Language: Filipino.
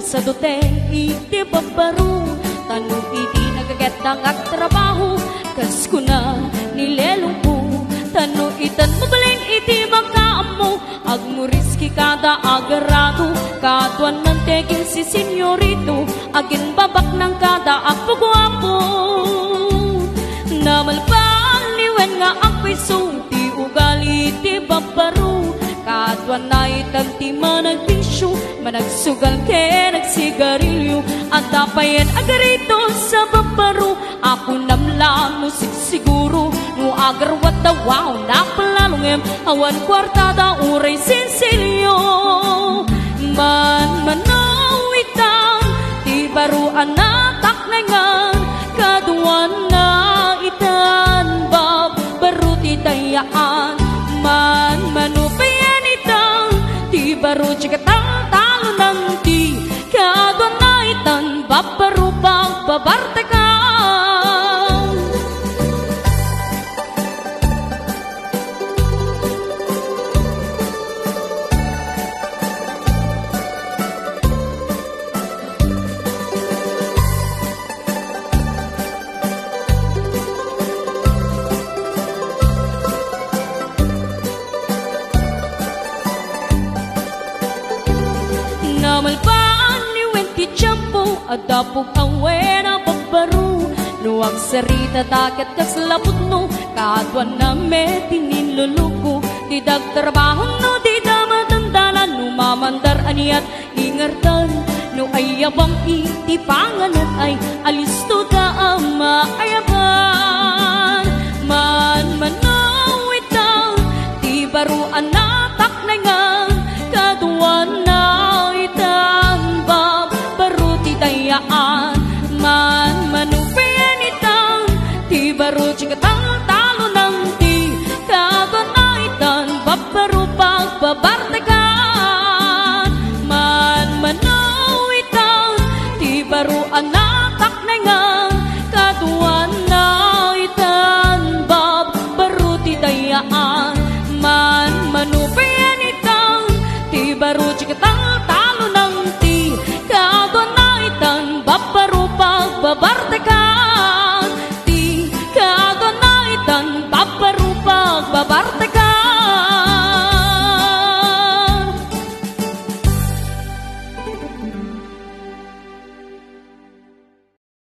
sa dute iti babaro, tanu iti nagaget ang agtrabaho, kas ko na nilelong po, tanu itan mabalin iti magkaamo, agmuriski kada agarado, katuan ng tegin si senyorito, agin babak ng kada agpagwapo. Namalpang liwen nga ang piso, ti ugali ti babaro, katuan na itan ti managpisyo, managsugal ke nagsigarilyo, at tapayan agarito sa babaro, ako namlang no siguro, no agarwat da wow, napalalungem, awan kwartada uray sinsilyo. Man manawitan, ti baruan na taknengan, kaduan na itan, bab baru ti dayaan. Man manupayan itan, ti baru cikatang talo nanti, kaduan na itan, bab baru bang babartekan. Namalpaan ni Wenti Champo, adapog awe na babaro, nuwag sarita taket kas lapot no, kaadwan na me tiniluluko, di dagtrabaho no, di damatandalan, no mamandar aniyat ingartan, no ayabang iti pangalan ay alisto da ama ayaban. Man manawitan, di baruan na taknengan, kaduan na itan, bab baru ti dayaan. Man manupayan itan, ti baru cikatang talo nanti, kaduan na itan, bab baru pagbabartekan. Man manawitan, ti baru anak taknengan,